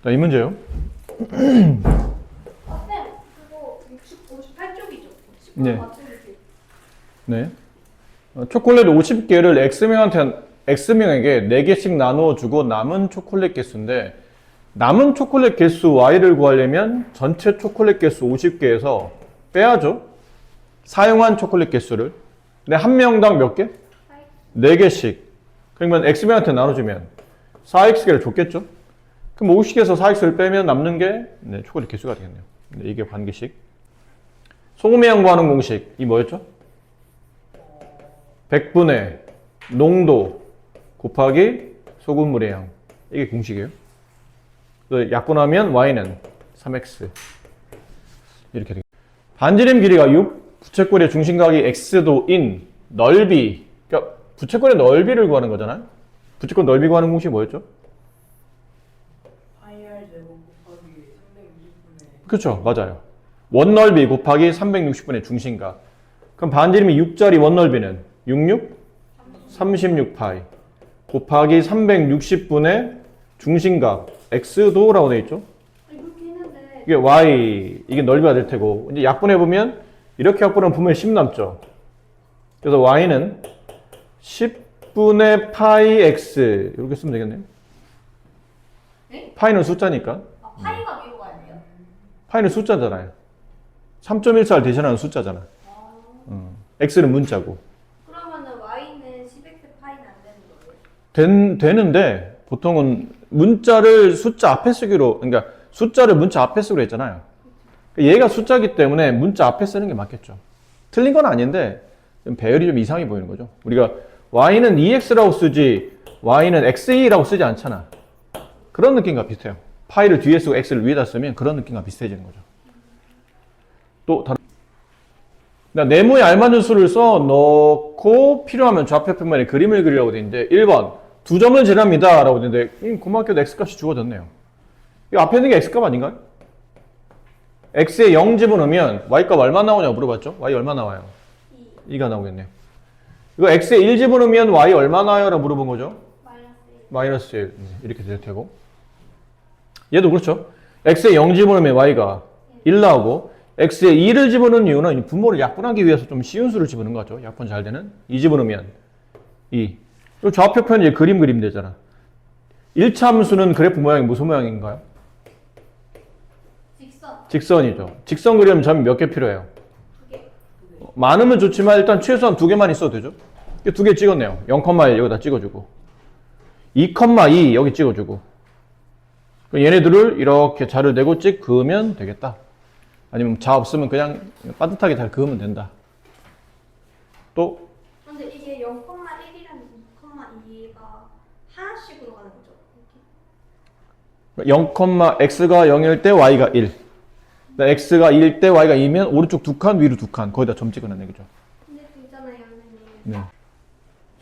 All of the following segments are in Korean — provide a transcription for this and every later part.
자, 이 문제요. 쌤, 그거 58쪽이죠? 네. 맞춰주세요. 네. 초콜릿 50개를 X명에게 4개씩 나누어 주고 남은 초콜릿 개수인데, 남은 초콜릿 개수 Y를 구하려면 전체 초콜릿 개수 50개에서 빼야죠. 사용한 초콜릿 개수를. 근데 한 명당 몇 개? 4개씩. 그러면 X명한테 나눠주면 4X개를 줬겠죠? 그럼 50개에서 4X를 빼면 남는 게 초콜릿 개수가 되겠네요. 이게 관계식. 소금의 양 구하는 공식. 이 뭐였죠? 100분의 농도 곱하기 소금물의 양. 이게 공식이에요. 약분하면 Y는 3X. 이렇게 되겠습니다. 반지름 길이가 6, 부채꼴의 중심각이 X도인 넓이. 그러니까 부채꼴의 넓이를 구하는 거잖아요. 부채꼴 넓이 구하는 공식이 뭐였죠? IR 제곱 곱하기 360분의 그렇죠. 맞아요. 원넓이 곱하기 360분의 중심각. 그럼 반지름이 6짜리 원넓이는 66? 36파이 곱하기 360분의 중심각 X도라고 되어 있죠. 이렇게 했는데 이게 Y, 이게 넓이가 될 테고, 이제 약분해보면 이렇게 약분하면 분명히 10 남죠. 그래서 Y는 10분의 파이 X 이렇게 쓰면 되겠네요. 네? 파이는 숫자니까. 파이가 위로 가야 돼요? 파이는 숫자잖아요. 3.14를 대신하는 숫자잖아. X는 문자고. 그러면은 Y는 10x 파이는 안 되는 거예요? 되는데 보통은 문자를 숫자 앞에 쓰기로, 그러니까 숫자를 문자 앞에 쓰기로 했잖아요. 얘가 숫자기 때문에 문자 앞에 쓰는 게 맞겠죠. 틀린 건 아닌데 좀 배열이 좀 이상해 보이는 거죠. 우리가 Y는 EX라고 쓰지 Y는 XE라고 쓰지 않잖아. 그런 느낌과 비슷해요. 파이를 뒤에 쓰고 X를 위에다 쓰면 그런 느낌과 비슷해지는 거죠. 또 다른 네모에 알맞은 수를 써 넣고 필요하면 좌표 평면에 그림을 그리라고 되어 있는데 1번 2점을 지납니다 라고 되어 있는데 고맙게도 X값이 주어졌네요. 이 앞에 있는 게 X값 아닌가요? X에 0 집어넣으면 Y값 얼마 나오냐고 물어봤죠? Y 얼마 나와요? 2가 나오겠네요. 이거 X에 1 집어넣으면 Y 얼마 나와요? 라고 물어본 거죠? 마이너스 1 이렇게 될 테고, 얘도 그렇죠. X에 0 집어넣으면 Y가 1 나오고, X에 2를 집어넣는 이유는 분모를 약분하기 위해서 좀 쉬운 수를 집어넣는 거죠. 약분 잘 되는. 2 집어넣으면 2. 그리고 좌표편이 이제 그림 그리면 되잖아. 1차 함수는 그래프 모양이 무슨 모양인가요? 직선이죠. 직선 그리려면 점이 몇 개 필요해요? 2개. 많으면 좋지만 일단 최소한 2개만 있어도 되죠. 2개 찍었네요. 0,1 여기다 찍어주고 2,2 여기 찍어주고, 얘네들을 이렇게 자를 내고 찍 그으면 되겠다. 아니면 자 없으면 그냥 빠듯하게 잘 그으면 된다. 또 근데 이게 0,1이랑 2,2가 하나씩으로 가는 거죠? X가 0일 때 Y가 1. X가 2일 때 Y가 2면 오른쪽 2칸, 위로 2칸. 거기다 점 찍어놓는 얘기죠. 근데 그 있잖아요, 선생님. 네.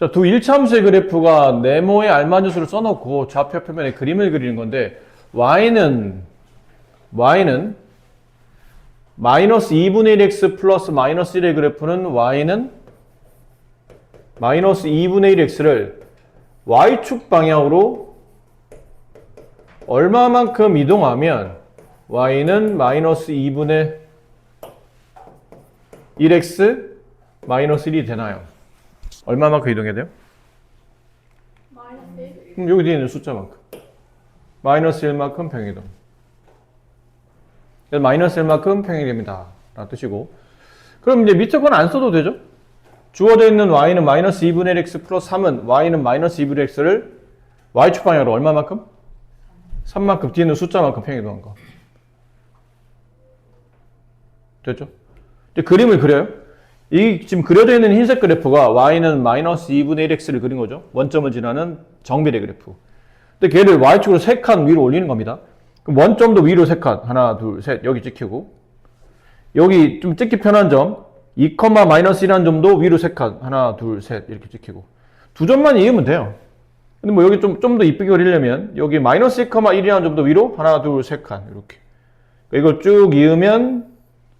자, 두 1차함수의 그래프가 네모에 알맞은 수를 써놓고 좌표 표면에 그림을 그리는 건데, Y는 마이너스 2분의 1x 플러스 마이너스 1의 그래프는 Y는 마이너스 2분의 1x를 Y축 방향으로 얼마만큼 이동하면 Y는 마이너스 2분의 1x 마이너스 1이 되나요? 얼마만큼 이동해야 돼요? 마이너스 1? 그럼 여기 뒤에 있는 숫자만큼. 마이너스 1만큼 평행이동. 그래서 마이너스 1만큼 평행됩니다. 라는 뜻이고. 그럼 이제 밑에 건 안 써도 되죠? 주어져 있는 Y는 마이너스 2분의 1x 플러스 3은 Y는 마이너스 2분의 x를 Y축 방향으로 얼마만큼? 3만큼 뒤에 있는 숫자만큼 평행이동한 거. 됐죠? 이제 그림을 그려요. 이 지금 그려져 있는 흰색 그래프가 Y는 마이너스 2분의 1x를 그린 거죠. 원점을 지나는 정비례 그래프. 근데 걔를 Y축으로 3칸 위로 올리는 겁니다. 그럼 원점도 위로 3칸. 하나, 둘, 셋. 여기 찍히고. 여기 좀 찍기 편한 점. 2, 마이너스 1한 점도 위로 3칸. 하나, 둘, 셋. 이렇게 찍히고. 두 점만 이으면 돼요. 근데 뭐 여기 좀 더 이쁘게 그리려면 여기 마이너스 2,1이라는 점도 위로 하나, 둘, 3칸. 이렇게. 이걸 쭉 이으면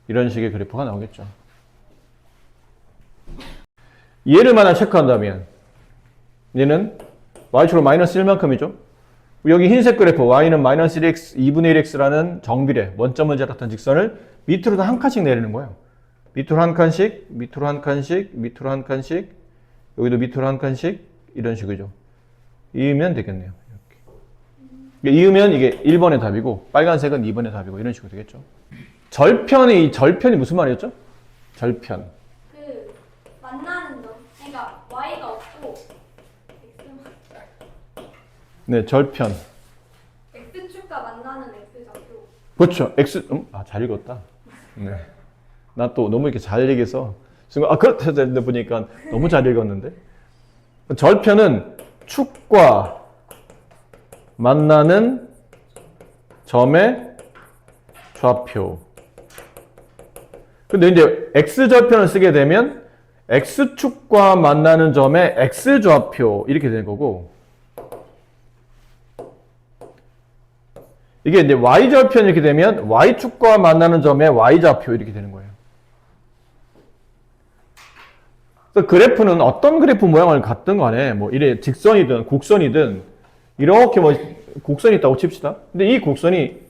이런 식의 그래프가 나오겠죠. 얘를 만약 체크한다면 얘는 Y축으로 마이너스 1만큼이죠. 여기 흰색 그래프 y는 마이너스 1x 2분의 1x라는 정비례 원점을 잡았던 직선을 밑으로 한 칸씩 내리는 거예요. 밑으로 한 칸씩, 밑으로 한 칸씩, 밑으로 한 칸씩, 여기도 밑으로 한 칸씩 이런 식이죠. 이으면 되겠네요. 이렇게. 이으면 이게 1번의 답이고 빨간색은 2번의 답이고 이런 식으로 되겠죠. 절편이 무슨 말이었죠? 절편. 그 만나는 점. 그러니까 y가 없고 x만 네, 절편. x축과 만나는 x좌표. 그렇죠. x 잘 읽었다. 네. 나 또 너무 이렇게 잘 얘기해서 순간 그렇다 했는데 보니까 너무 잘 읽었는데. 절편은 축과 만나는 점의 좌표. 근데 이제 x절편을 쓰게 되면 x축과 만나는 점의 x좌표 이렇게 되는 거고, 이게 이제 y절편 이렇게 되면 y축과 만나는 점의 y좌표 이렇게 되는 거예요. 그래서 그래프는 어떤 그래프 모양을 갖든 간에 뭐 이래 직선이든 곡선이든 이렇게 뭐 곡선이 있다고 칩시다. 근데 이 곡선이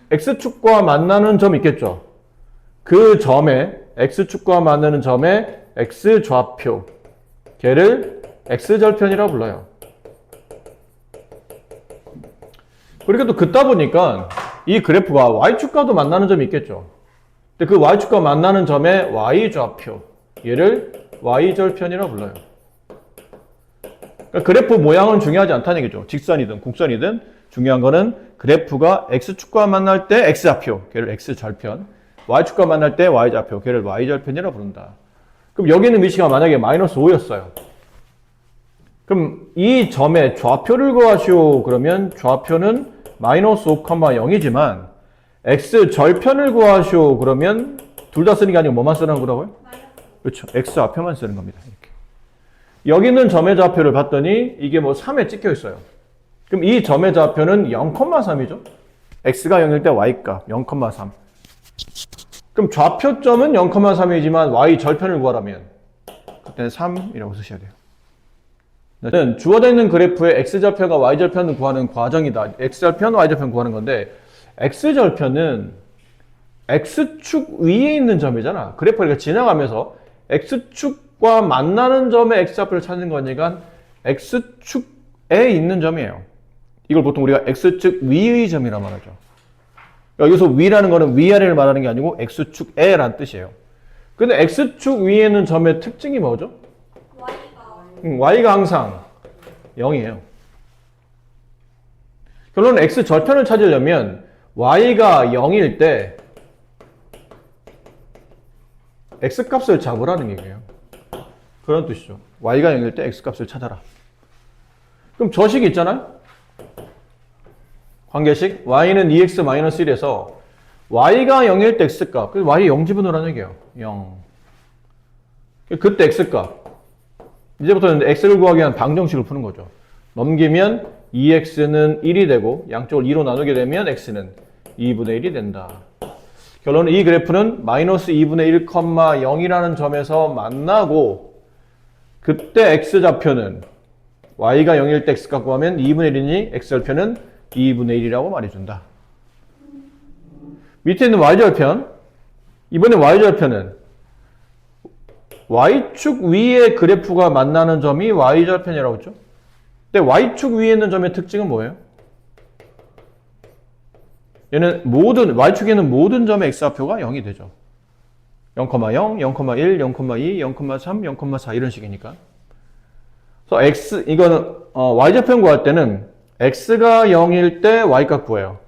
x축과 만나는 점이 있겠죠. 그 점에 x축과 만나는 점의 x좌표, 걔를 x절편이라고 불러요. 그러니까 또 긋다 보니까 이 그래프가 y축과도 만나는 점이 있겠죠. 근데 그 y축과 만나는 점의 y좌표, 얘를 y절편이라고 불러요. 그러니까 그래프 모양은 중요하지 않다는 얘기죠. 직선이든 곡선이든 중요한 거는 그래프가 x축과 만날 때 x좌표, 걔를 x절편, y축과 만날 때 y좌표, 걔를 y절편이라고 부른다. 그럼 여기 있는 위치가 만약에 마이너스 5였어요. 그럼 이 점의 좌표를 구하시오. 그러면 좌표는 마이너스 5,0이지만 x절편을 구하시오. 그러면 둘 다 쓰는 게 아니고 뭐만 쓰는 거라고요? 그렇죠. x좌표만 쓰는 겁니다. 이렇게. 여기 있는 점의 좌표를 봤더니 이게 뭐 3에 찍혀 있어요. 그럼 이 점의 좌표는 0,3이죠. x가 0일 때 y값 0,3. 그럼 좌표점은 0,3이지만 y절편을 구하라면 그때는 3이라고 쓰셔야 돼요. 주어져 있는 그래프의 x절편과 y절편을 구하는 과정이다. x절편, y절편 구하는 건데 x절편은 x축 위에 있는 점이잖아. 그래프가 이렇게 지나가면서 x축과 만나는 점의 x좌표를 찾는 거니까 x축에 있는 점이에요. 이걸 보통 우리가 x축 위의 점이라고 말하죠. 여기서 위라는 거는 위아래를 말하는 게 아니고 x축에라는 뜻이에요. 근데 x축 위에 있는 점의 특징이 뭐죠? y가 항상 0이에요. 결론은 x절편을 찾으려면 y가 0일 때 x값을 잡으라는 얘기예요. 그런 뜻이죠. y가 0일 때 x값을 찾아라. 그럼 저 식이 있잖아요. 관계식 y는 2x-1에서 y가 0일 때 x값, 그래서 y 0 집어넣으라는 얘기예요. 0. 그때 x값. 이제부터는 x를 구하기 위한 방정식을 푸는 거죠. 넘기면 2x는 1이 되고 양쪽을 2로 나누게 되면 x는 2분의 1이 된다. 결론은 이 그래프는 마이너스 2분의 1,0이라는 점에서 만나고 그때 x좌표는 y가 0일 때 x값 구하면 2분의 1이니 x절편은 2분의 1이라고 말해준다. 밑에 있는 y절편, 이번에 y절편은 y축 위에 그래프가 만나는 점이 y절편이라고 했죠. 근데 y축 위에 있는 점의 특징은 뭐예요? 얘는 y축에 있는 모든 점의 x좌표가 0이 되죠. 0,0, 0,1, 0,2, 0,3, 0,4 이런 식이니까. 그래서 이거는 y절편 구할 때는 x가 0일 때 y값 구해요.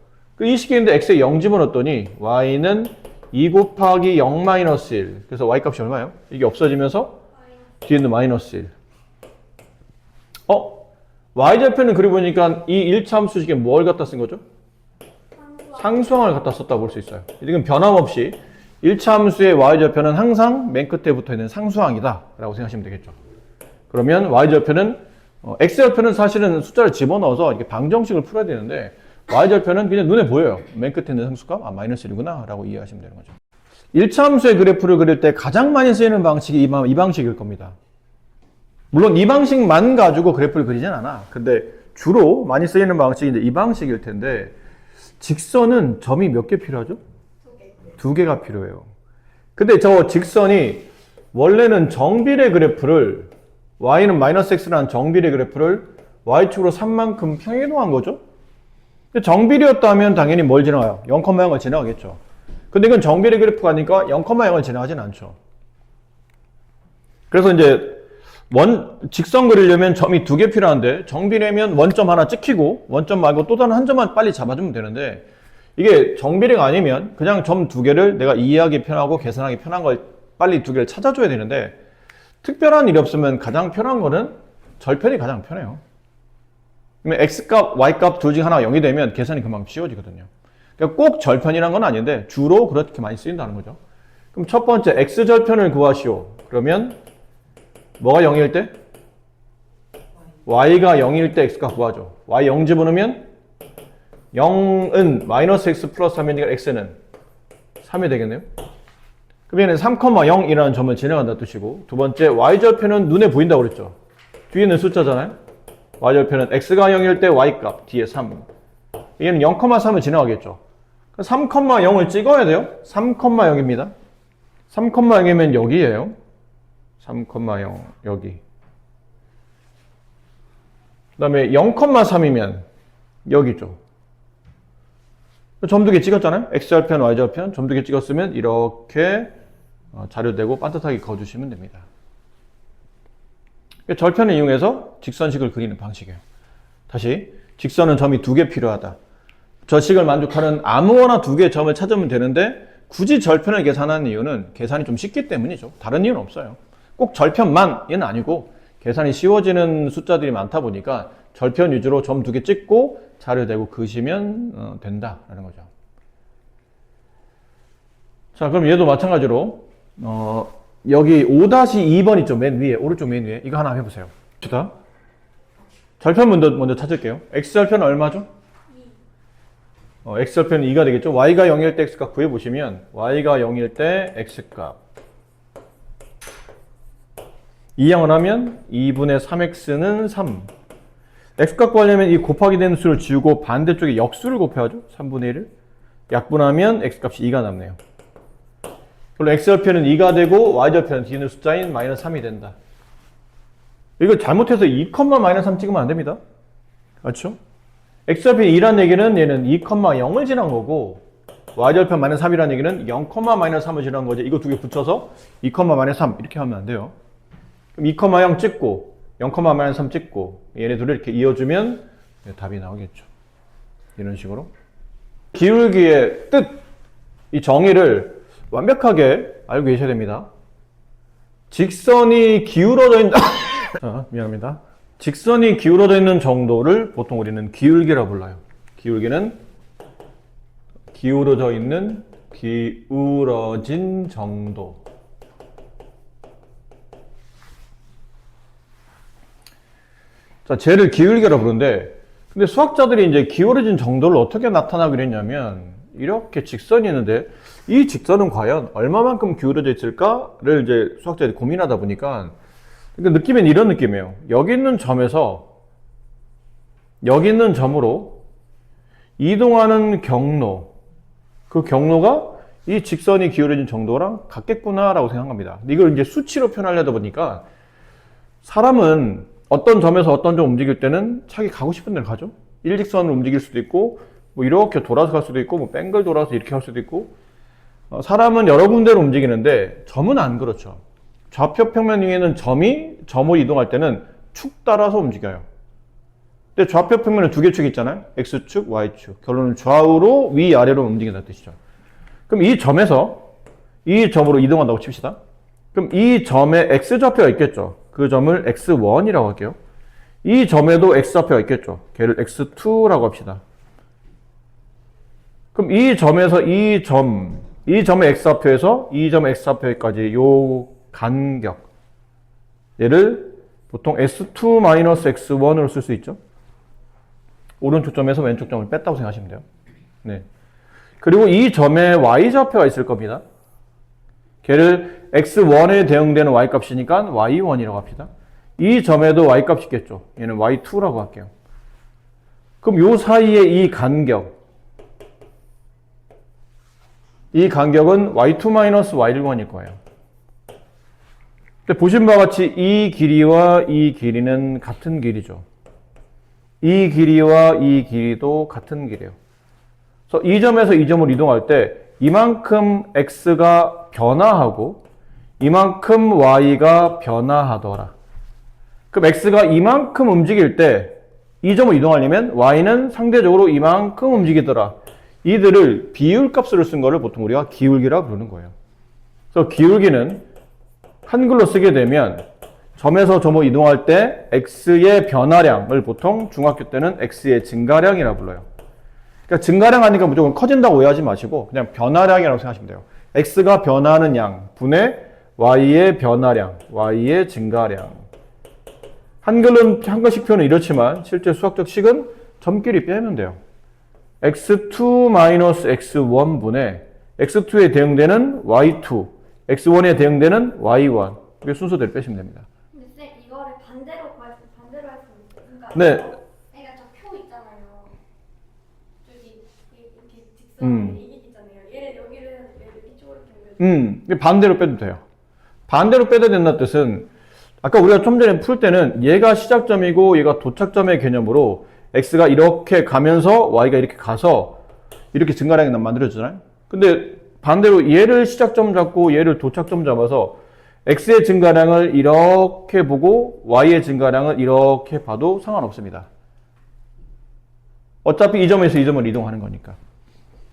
이 식인데 x에 0 집어넣었더니 y는 2 곱하기 0 마이너스 1. 그래서 y값이 얼마예요? 이게 없어지면서 뒤에 있는 마이너스 1. y절편은 그리 보니까 이 1차 함수식에 뭘 갖다 쓴 거죠? 상수항을 갖다 썼다 볼 수 있어요. 이건 변함없이 1차 함수의 y절편은 항상 맨 끝에 붙어 있는 상수항이다 라고 생각하시면 되겠죠. 그러면 y절편은 x절편은 사실은 숫자를 집어넣어서 이렇게 방정식을 풀어야 되는데 y절편은 그냥 눈에 보여요. 맨 끝에 있는 상수값 마이너스 1이구나 라고 이해하시면 되는 거죠. 1차 함수의 그래프를 그릴 때 가장 많이 쓰이는 방식이 이 방식일 겁니다. 물론 이 방식만 가지고 그래프를 그리진 않아. 근데 주로 많이 쓰이는 방식이 이제 이 방식일 텐데, 직선은 점이 몇 개 필요하죠? 2개. 2개가 필요해요. 근데 저 직선이 원래는 정비례 그래프를 y는 마이너스 x라는 정비례 그래프를 y축으로 3만큼 평행이동한 거죠? 근데 정비례였다면 당연히 뭘 지나가요? 0,0을 지나가겠죠. 근데 이건 정비례 그래프가 아니니까 0,0을 지나가진 않죠. 그래서 이제 직선 그리려면 점이 2개 필요한데 정비례면 원점 하나 찍히고 원점 말고 또 다른 한 점만 빨리 잡아주면 되는데 이게 정비례가 아니면 그냥 점 2개를 내가 이해하기 편하고 계산하기 편한 걸 빨리 2개를 찾아줘야 되는데 특별한 일이 없으면 가장 편한 거는 절편이 가장 편해요. 그러면 x값, y값 둘 중 하나가 0이 되면 계산이 금방 쉬워지거든요. 그러니까 꼭 절편이란 건 아닌데 주로 그렇게 많이 쓰인다는 거죠. 그럼 첫 번째 x절편을 구하시오. 그러면 뭐가 0일 때? y가 0일 때 x값 구하죠. y 0 집어넣으면 0은 마이너스 x 플러스 3이니까 x는 3이 되겠네요. 그럼 얘는 3,0이라는 점을 지나간다 뜻이고 두 번째 y절편은 눈에 보인다고 그랬죠. 뒤에 있는 숫자잖아요. y절편은 x가 0일 때 y값 뒤에 3. 얘는 0,3을 지나가겠죠. 3,0을 찍어야 돼요. 3,0입니다. 3,0이면 여기예요. 3,0 여기. 그 다음에 0,3이면 여기죠. 점 2개 찍었잖아요. x절편, y절편 점 2개 찍었으면 이렇게 자료대고 반듯하게 그어주시면 됩니다. 절편을 이용해서 직선식을 그리는 방식이에요. 다시 직선은 점이 2개 필요하다. 저 식을 만족하는 아무거나 2개의 점을 찾으면 되는데 굳이 절편을 계산하는 이유는 계산이 좀 쉽기 때문이죠. 다른 이유는 없어요. 꼭 절편만은 아니고 계산이 쉬워지는 숫자들이 많다 보니까 절편 위주로 점 2개 찍고 자료대고 그으시면 된다라는 거죠. 자, 그럼 얘도 마찬가지로 여기 5-2번 있죠. 맨 위에, 오른쪽 맨 위에. 이거 하나 해보세요. 자, 절편 먼저 찾을게요. x절편은 얼마죠? x절편은 2가 되겠죠. y가 0일 때 x값 구해보시면 y가 0일 때 x값 2양을 하면 2분의 3x는 3. x값 구하려면 이 곱하기 되는 수를 지우고 반대쪽에 역수를 곱해야죠. 3분의 1을. 약분하면 x값이 2가 남네요. 물론 x절편은 2가 되고 y절편은 뒤에 있는 숫자인 마이너스 3이 된다. 이거 잘못해서 2,-3 찍으면 안 됩니다. 그렇죠? x절편이 2라는 얘기는 얘는 2,0을 지난 거고 y절편 마이너스 3이라는 얘기는 0,-3을 지난 거지. 이거 2개 붙여서 2,-3 이렇게 하면 안 돼요. 그럼 2,0 찍고 0,-3 찍고 얘네 둘을 이렇게 이어주면 답이 나오겠죠. 이런 식으로. 기울기의 뜻, 이 정의를 완벽하게 알고 계셔야 됩니다. 직선이 기울어져 있는 미안합니다. 직선이 기울어져 있는 정도를 보통 우리는 기울기라고 불러요. 기울기는 기울어진 정도. 자, 쟤를 기울기라고 부르는데, 근데 수학자들이 이제 기울어진 정도를 어떻게 나타나기로 했냐면, 이렇게 직선이 있는데, 이 직선은 과연 얼마만큼 기울어져 있을까를 이제 수학자들이 고민하다 보니까, 그러니까 느낌은 이런 느낌이에요. 여기 있는 점에서, 여기 있는 점으로 이동하는 경로, 그 경로가 이 직선이 기울어진 정도랑 같겠구나라고 생각합니다. 근데 이걸 이제 수치로 표현하려다 보니까, 사람은 어떤 점에서 어떤 점 움직일 때는 자기 가고 싶은 데를 가죠. 일직선으로 움직일 수도 있고 뭐 이렇게 돌아서 갈 수도 있고 뭐 뺑글 돌아서 이렇게 할 수도 있고 사람은 여러 군데로 움직이는데 점은 안 그렇죠. 좌표 평면 위에는 점이 점으로 이동할 때는 축 따라서 움직여요. 근데 좌표 평면에 2개 축이 있잖아요. X축, Y축. 결론은 좌우로 위아래로 움직인다는 뜻이죠. 그럼 이 점에서 이 점으로 이동한다고 칩시다. 그럼 이 점에 X좌표가 있겠죠. 그 점을 x1이라고 할게요. 이 점에도 x좌표가 있겠죠. 걔를 x2라고 합시다. 그럼 이 점에서 이 점의 x좌표에서 이 점의 x좌표까지 요 간격 얘를 보통 s2-x1으로 쓸 수 있죠. 오른쪽 점에서 왼쪽 점을 뺐다고 생각하시면 돼요. 네. 그리고 이 점에 y좌표가 있을 겁니다. 걔를 x1에 대응되는 y값이니까 y1이라고 합시다. 이 점에도 y값이 있겠죠. 얘는 y2라고 할게요. 그럼 요 사이에 이 간격은 y2-y1일 거예요. 근데 보신 바와 같이 이 길이와 이 길이는 같은 길이죠. 이 길이와 이 길이도 같은 길이에요. 그래서 이 점에서 이 점으로 이동할 때 이만큼 x가 변화하고 이만큼 y가 변화하더라. 그럼 x가 이만큼 움직일 때 이 점을 이동하려면 y는 상대적으로 이만큼 움직이더라. 이들을 비율값으로 쓴 거를 보통 우리가 기울기라고 부르는 거예요. 그래서 기울기는 한글로 쓰게 되면 점에서 점으로 이동할 때 x의 변화량을 보통 중학교 때는 x의 증가량이라고 불러요. 그러니까 증가량 하니까 무조건 커진다고 오해하지 마시고 그냥 변화량이라고 생각하시면 돼요. x가 변화하는 양 분의 y의 변화량, y의 증가량. 한글은 한글식 표현은 이렇지만 실제 수학적 식은 점끼리 빼면 돼요. x2-x1 분의 x2에 대응되는 y2, x1에 대응되는 y1. 이게 순서대로 빼시면 됩니다. 근데 쌤 이거를 반대로 할 수 있어요. 그러니까 네. 그러니까 저 표 있잖아요. 저기 이렇게 직선 이게 있잖아요. 얘를 여기를 이쪽으로 이렇게 반대로 빼도 돼요. 반대로 빼도 된다는 뜻은 아까 우리가 좀 전에 풀 때는 얘가 시작점이고 얘가 도착점의 개념으로 x가 이렇게 가면서 y가 이렇게 가서 이렇게 증가량이 만들어지잖아요. 근데 반대로 얘를 시작점 잡고 얘를 도착점 잡아서 x의 증가량을 이렇게 보고 y의 증가량을 이렇게 봐도 상관없습니다. 어차피 이 점에서 이 점을 이동하는 거니까.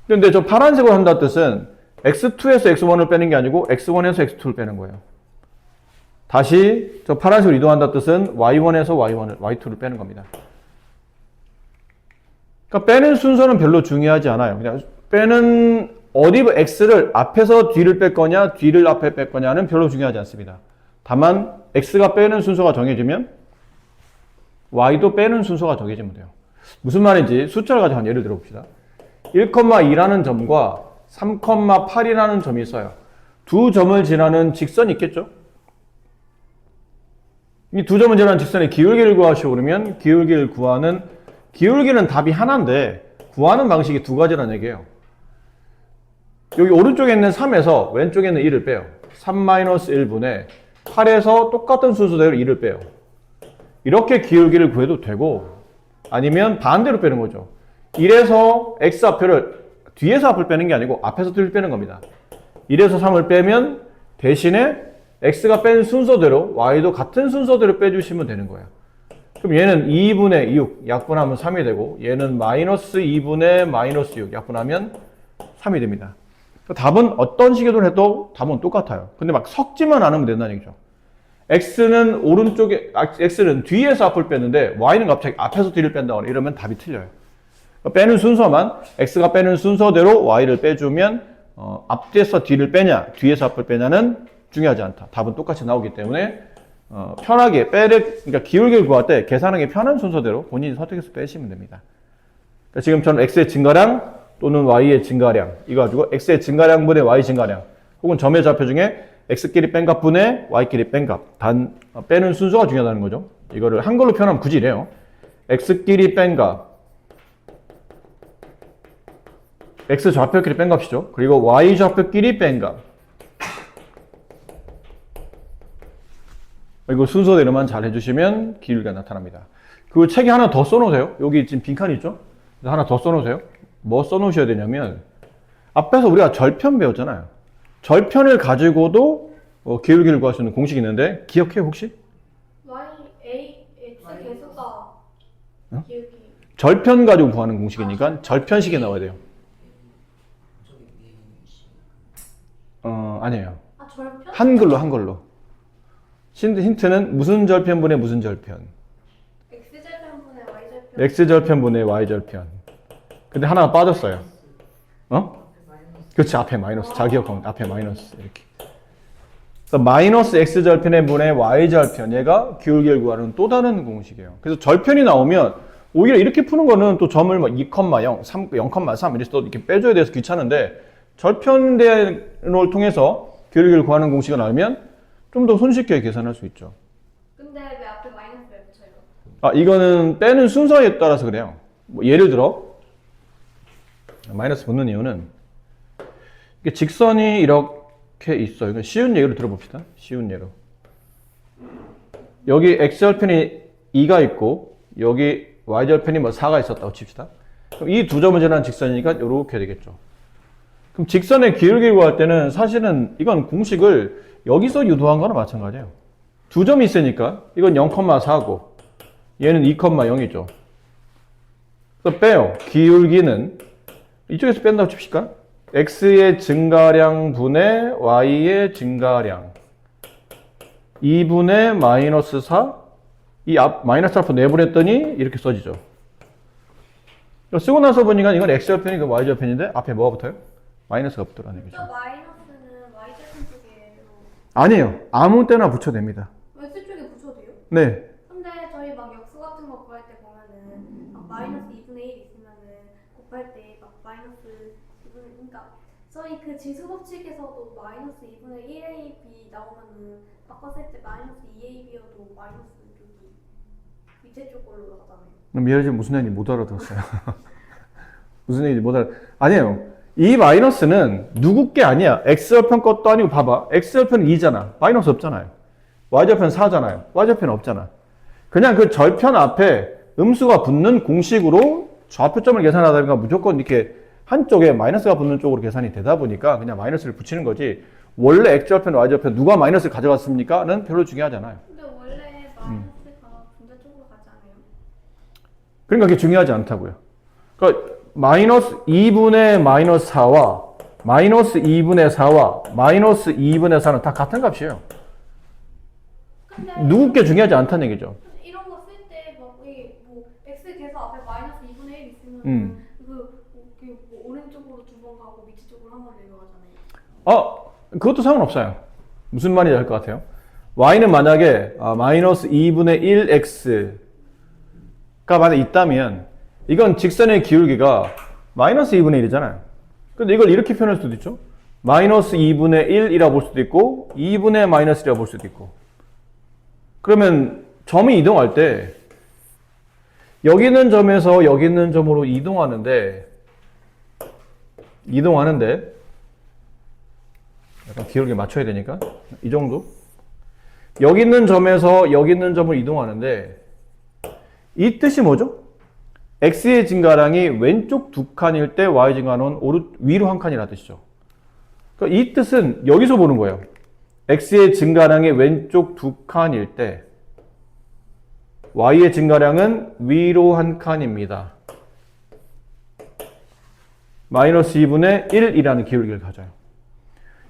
그런데 저 파란색으로 한다는 뜻은 x2에서 x1을 빼는 게 아니고 x1에서 x2를 빼는 거예요. 다시 저 파란색으로 이동한다는 뜻은 y1에서 y2를 빼는 겁니다. 그러니까 빼는 순서는 별로 중요하지 않아요. 그냥 빼는 어디 x를 앞에서 뒤를 뺄 거냐 뒤를 앞에 뺄 거냐는 별로 중요하지 않습니다. 다만 x가 빼는 순서가 정해지면 y도 빼는 순서가 정해지면 돼요. 무슨 말인지 숫자를 가지고 한 예를 들어봅시다. 1,2라는 점과 3,8이라는 점이 있어요. 두 점을 지나는 직선이 있겠죠? 이 두 점을 지나는 직선의 기울기를 구하시오 그러면 기울기는 답이 하나인데 구하는 방식이 두 가지라는 얘기예요. 여기 오른쪽에 있는 3에서 왼쪽에 있는 1을 빼요. 3-1분의 8에서 똑같은 순서대로 1을 빼요. 이렇게 기울기를 구해도 되고 아니면 반대로 빼는 거죠. 1에서 x좌표를 뒤에서 앞을 빼는 게 아니고 앞에서 뒤를 빼는 겁니다. 1에서 3을 빼면 대신에 x가 뺀 순서대로 y도 같은 순서대로 빼주시면 되는 거예요. 그럼 얘는 2분의 6 약분하면 3이 되고 얘는 마이너스 2분의 마이너스 6 약분하면 3이 됩니다. 답은 어떤 식으로 해도 답은 똑같아요. 근데 막 섞지만 않으면 된다는 얘기죠. x는 뒤에서 앞을 뺐는데 y는 갑자기 앞에서 뒤를 뺀다거나 이러면 답이 틀려요. 빼는 순서만 x가 빼는 순서대로 y를 빼주면 앞에서 뒤를 빼냐 뒤에서 앞을 빼냐는 중요하지 않다. 답은 똑같이 나오기 때문에 편하게 그러니까 기울기를 구할 때 계산하기 편한 순서대로 본인이 선택해서 빼시면 됩니다. 그러니까 지금 저는 x의 증가량 또는 y의 증가량 이거 가지고 x의 증가량분의 y 증가량 혹은 점의 좌표 중에 x끼리 뺀 값분의 y끼리 뺀 값 빼는 순서가 중요하다는 거죠. 이거를 한글로 표현하면 굳이 이래요. x끼리 뺀 값 x 좌표끼리 뺀 값이죠. 그리고 y 좌표끼리 뺀 값 이거 순서대로만 잘 해주시면 기울기가 나타납니다. 그 책에 하나 더 써놓으세요. 여기 지금 빈칸이 있죠? 하나 더 써놓으세요. 뭐 써놓으셔야 되냐면 앞에서 우리가 절편 배웠잖아요. 절편을 가지고도 기울기를 구할 수 있는 공식이 있는데 기억해요 혹시? x 개수가 기울기. 절편 가지고 구하는 공식이니까 절편식이 나와야 돼요. 아니에요. 절편? 한글로. 힌트는 무슨 절편분의 무슨 절편? x절편분의 y절편. x절편분의 y절편. 근데 하나가 빠졌어요. 그렇지, 앞에 마이너스. 잘 기억하면 앞에 마이너스 이렇게. 그래서 마이너스 x절편의 분의 y절편. 얘가 기울기를 구하는 또 다른 공식이에요. 그래서 절편이 나오면 오히려 이렇게 푸는 거는 또 점을 2,0, 3, 0,3 이렇게 빼줘야 돼서 귀찮은데 절편대를 통해서 기울기를 구하는 공식이 나오면 좀 더 손쉽게 계산할 수 있죠. 근데 왜 앞에 마이너스 왜 붙여요? 이거는 빼는 순서에 따라서 그래요. 뭐 예를 들어 마이너스 붙는 이유는 이게 직선이 이렇게 있어요. 이건 쉬운 예로 들어봅시다. 쉬운 예로. 여기 x절편이 2가 있고 여기 y절편이 뭐 4가 있었다고 칩시다. 그럼 이 두 점을 지나는 직선이니까 이렇게 되겠죠. 그럼 직선의 기울기를 구할 때는 사실은 이건 공식을 여기서 유도한 거나 마찬가지예요. 두 점이 있으니까 이건 0,4고 얘는 2,0이죠. 그래서 빼요. 기울기는 이쪽에서 뺀다고 칩시다. x의 증가량 분의 y의 증가량 2분의 마이너스 4 이 마이너스 알파 내보냈더니 이렇게 써지죠. 쓰고 나서 보니까 이건 x절편이 그 y절편인데 앞에 뭐가 붙어요? 마이너스가 붙더라는 얘기죠. 저 마이너스는 y제곱 쪽이에요. 아니에요. 아무 때나 붙여도 됩니다. x 쪽에 붙여도 돼요? 네. 근데 저희 막 역수 같은 거 구할 때 보면은 막 마이너스 2분의 1 있으면은 곱할 때 막 마이너스 2분의 그러니까 저희 그 지수 법칙에서도 마이너스 2분의 1ab 나오면은 바꿨을 때 마이너스 2ab여도 마이너스 쪽이 밑에 쪽으로 올라가잖아요. 미안해 지금 무슨 얘기인지 못 알아들었어요. 무슨 얘기인지 못 알아. 아니에요. 이 마이너스는 누구 게 아니야. x절편 것도 아니고 봐봐. x절편은 2잖아. 마이너스 없잖아요. y절편 4잖아요. y절편 없잖아. 그냥 그 절편 앞에 음수가 붙는 공식으로 좌표점을 계산하다 보니까 무조건 이렇게 한쪽에 마이너스가 붙는 쪽으로 계산이 되다 보니까 그냥 마이너스를 붙이는 거지. 원래 x절편, y절편 누가 마이너스를 가져갔습니까? 는 별로 중요하잖아요. 근데 원래 마이너스가 분자 쪽으로 가지 않아요? 그러니까 그게 중요하지 않다고요. 그러니까 마이너스 2분의 마이너스 4와 마이너스 2분의 4와 마이너스 2분의 4는 다 같은 값이에요. 근데 누구 게 중요하지 않다는 얘기죠. 이런 거 쓸 때 막 뭐 x 계수 앞에 마이너스 2분의 1 있으면 뭐 오른쪽으로 두 번 가고 밑에 쪽으로 한 번 내려가잖아요. 그것도 상관없어요. 무슨 말인지 알 것 같아요. y는 만약에 마이너스 2분의 1x가 만약에 있다면 이건 직선의 기울기가 마이너스 2분의 1이잖아요. 근데 이걸 이렇게 표현할 수도 있죠. 마이너스 2분의 1이라고 볼 수도 있고 2분의 마이너스 1이라고 볼 수도 있고. 그러면 점이 이동할 때 여기 있는 점에서 여기 있는 점으로 이동하는데 약간 기울기 맞춰야 되니까 이 정도. 여기 있는 점에서 여기 있는 점으로 이동하는데 이 뜻이 뭐죠? x의 증가량이 왼쪽 두 칸일 때 y 증가는 위로 한 칸이라는 뜻이죠. 그러니까 이 뜻은 여기서 보는 거예요. x의 증가량이 왼쪽 두 칸일 때 y의 증가량은 위로 한 칸입니다. 마이너스 2분의 1이라는 기울기를 가져요.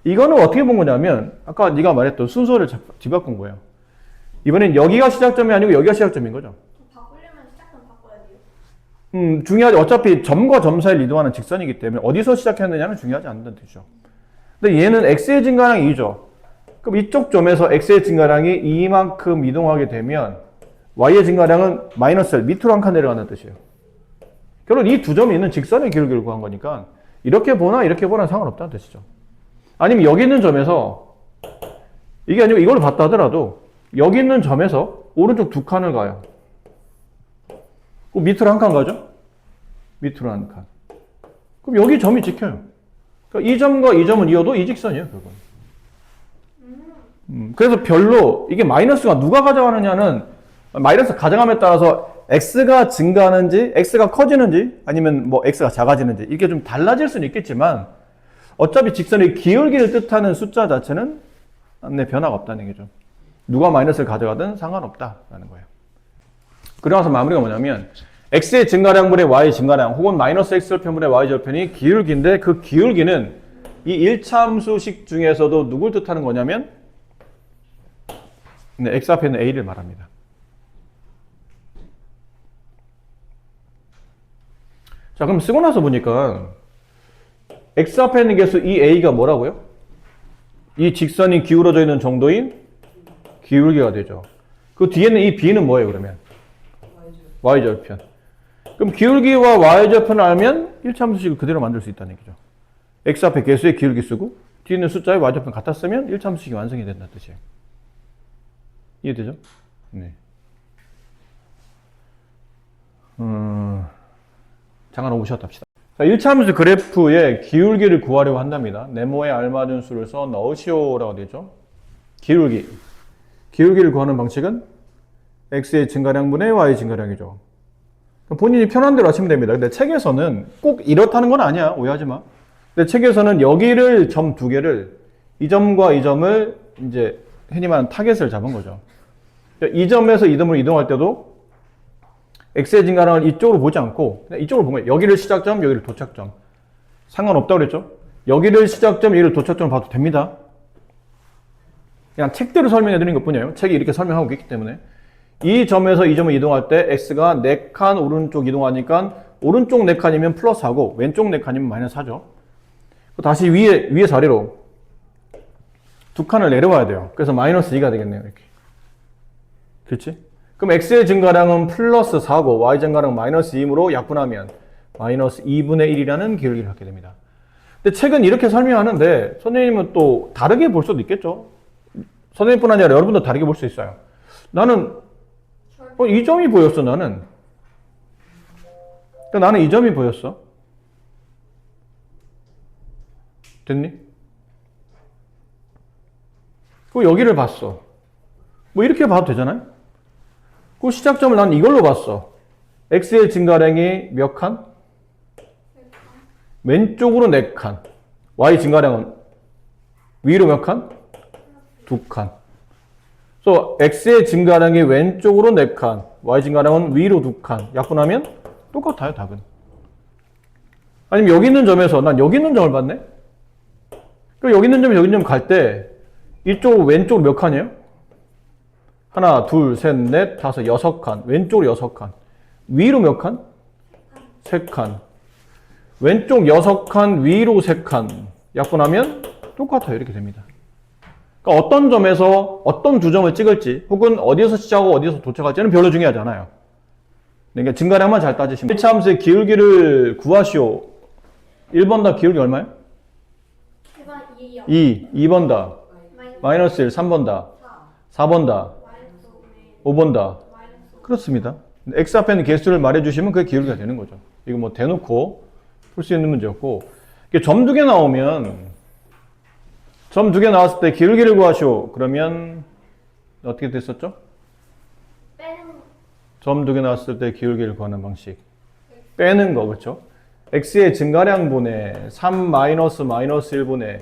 이거는 어떻게 본 거냐면 아까 네가 말했던 순서를 뒤바꾼 거예요. 이번엔 여기가 시작점이 아니고 여기가 시작점인 거죠. 바꾸려면 시작점 바꿔야 돼요. 중요하지. 어차피 점과 점 사이를 이동하는 직선이기 때문에 어디서 시작했느냐는 중요하지 않는 뜻이죠. 근데 얘는 x의 증가량이 2죠. 그럼 이쪽 점에서 x의 증가량이 이만큼 이동하게 되면 y의 증가량은 마이너스 1, 밑으로 한 칸 내려가는 뜻이에요. 결론 이 두 점이 있는 직선의 기울기를 구한 거니까 이렇게 보나 이렇게 보나 상관없다는 뜻이죠. 아니면 여기 있는 점에서 이게 아니고 이걸로 봤다 하더라도 여기 있는 점에서 오른쪽 두 칸을 가요. 그럼 밑으로 한 칸 가죠? 밑으로 한 칸. 그럼 여기 점이 찍혀요. 그러니까 이 점과 이 점은 이어도 이 직선이에요, 그건. 그래서 별로 이게 마이너스가 누가 가져가느냐는 마이너스 가져감에 따라서 x가 증가하는지, x가 커지는지, 아니면 뭐 x가 작아지는지 이게 좀 달라질 수는 있겠지만 어차피 직선의 기울기를 뜻하는 숫자 자체는 변화가 없다는 얘기죠. 누가 마이너스를 가져가든 상관없다라는 거예요. 그러면서 마무리가 뭐냐면 x의 증가량분의 y의 증가량 혹은 마이너스 x절편분의 y절편이 기울기인데 그 기울기는 이 1차함수식 중에서도 누굴 뜻하는 거냐면 x 앞에 있는 a를 말합니다. 자, 그럼 쓰고 나서 보니까 x 앞에 있는 개수 이 a가 뭐라고요? 이 직선이 기울어져 있는 정도인 기울기가 되죠. 그 뒤에는 이 b는 뭐예요, 그러면? y절편. 그럼 기울기와 y절편을 알면 1차함수식을 그대로 만들 수 있다는 얘기죠. x 앞에 개수의 기울기 쓰고 뒤에 있는 숫자의 y절편 같아 쓰면 1차함수식이 완성이 된다는 뜻이에요. 이해되죠? 네. 잠깐 오셨다 합시다. 자, 1차함수 그래프의 기울기를 구하려고 한답니다. 네모에 알맞은 수를 써 넣으시오라고 되죠. 기울기를 구하는 방식은 x의 증가량분의 y 증가량이죠. 본인이 편한 대로 하시면 됩니다. 근데 책에서는 꼭 이렇다는 건 아니야. 오해하지 마. 근데 책에서는 여기를 점 두 개를 이 점과 이 점을 이제 흔히 말하는 타겟을 잡은 거죠. 이 점에서 이 점으로 이동할 때도 x의 증가량을 이쪽으로 보지 않고 그냥 이쪽으로 본 거예요. 여기를 시작점, 여기를 도착점. 상관없다고 그랬죠? 여기를 시작점, 여기를 도착점 봐도 됩니다. 그냥 책대로 설명해 드리는 것 뿐이에요. 책이 이렇게 설명하고 있기 때문에. 이 점에서 이 점을 이동할 때 x가 4칸 오른쪽 이동하니까 오른쪽 4칸이면 플러스하고 왼쪽 4칸이면 마이너스하죠. 다시 위에서 아래로 2칸을 내려와야 돼요. 그래서 마이너스 2가 되겠네요. 이렇게. 그렇지? 그럼 x의 증가량은 플러스 4고 y 증가량은 마이너스 2이므로 약분하면 마이너스 2분의 1이라는 기울기를 갖게 됩니다. 근데 책은 이렇게 설명하는데 선생님은 또 다르게 볼 수도 있겠죠. 선생님뿐 아니라 여러분도 다르게 볼 수 있어요. 나는 이 점이 보였어. 나는 이 점이 보였어. 됐니? 그리고 여기를 봤어. 뭐 이렇게 봐도 되잖아요. 그 시작점을 난 이걸로 봤어. x의 증가량이 몇 칸? 왼쪽으로 4칸. y 증가량은 위로 몇 칸? 2칸. 그래서 x의 증가량이 왼쪽으로 4칸, y 증가량은 위로 2칸. 약분하면 똑같아요, 답은. 아니면 여기 있는 점에서 난 여기 있는 점을 봤네? 그럼 여기 있는 점이 여기 있는 점 갈 때 이쪽 왼쪽으로 몇 칸이에요? 하나, 둘, 셋, 넷, 다섯, 6칸. 왼쪽으로 6칸. 위로 몇 칸? 3칸. 왼쪽 6칸, 위로 3칸. 약분하면 똑같아요. 이렇게 됩니다. 그러니까 어떤 점에서 어떤 두 점을 찍을지 혹은 어디에서 시작하고 어디에서 도착할지는 별로 중요하지 않아요. 그러니까 증가량만 잘 따지시면 1차 함수의 기울기를 구하시오. 1번 다 기울기 얼마예요? 1번 2요. 2번 다 마이너스 1, 3번 다 4번 다 5번 다 그렇습니다. x 앞에 있는 개수를 말해주시면 그게 기울기가 되는 거죠. 이거 뭐 대놓고 풀 수 있는 문제였고 점 2개 나오면 점 2개 나왔을 때 기울기를 구하시오. 그러면 어떻게 됐었죠? 점 2개 나왔을 때 기울기를 구하는 방식 빼는 거 그렇죠? x의 증가량분의 3 마이너스 1분의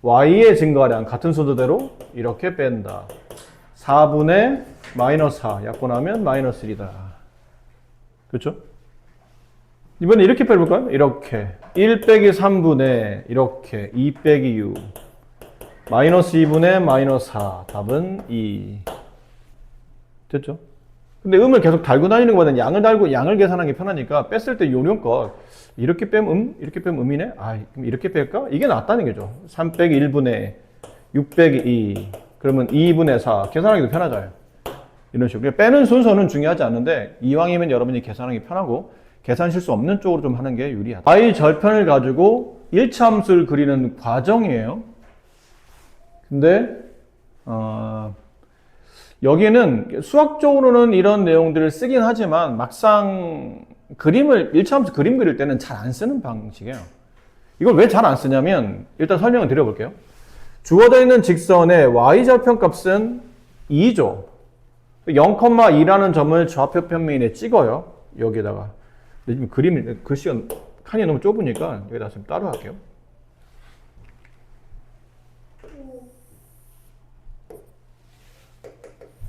y의 증가량 같은 순서대로 이렇게 뺀다. 4분의 마이너스 4 약분하면 마이너스 1이다. 그렇죠? 이번에 이렇게 빼볼까요? 이렇게 1 빼기 3분의 이렇게 2 빼기 6 마이너스 2분의 마이너스 4 답은 2 됐죠? 근데 음을 계속 달고 다니는 것보다는 양을 달고 양을 계산하는 게 편하니까 뺐을 때 요령껏 이렇게 빼면 이렇게 빼면 음이네? 아, 그럼 이렇게 뺄까? 이게 낫다는 거죠. 3 빼기 1분의 6 빼기 2 그러면 2분의 4 계산하기도 편하잖아요. 이런 식으로. 빼는 순서는 중요하지 않은데 이왕이면 여러분이 계산하기 편하고 계산 실수 없는 쪽으로 좀 하는 게 유리하다. y 절편을 가지고 1차 함수를 그리는 과정이에요. 근데 여기는 수학적으로는 이런 내용들을 쓰긴 하지만 막상 1차 함수 그림 그릴 때는 잘 안 쓰는 방식이에요. 이걸 왜 잘 안 쓰냐면 일단 설명을 드려볼게요. 주어져 있는 직선의 y절편 값은 2죠. 0,2라는 점을 좌표 평면에 찍어요. 여기에다가. 근데 지금 글씨가 칸이 너무 좁으니까 여기다 좀 따로 할게요.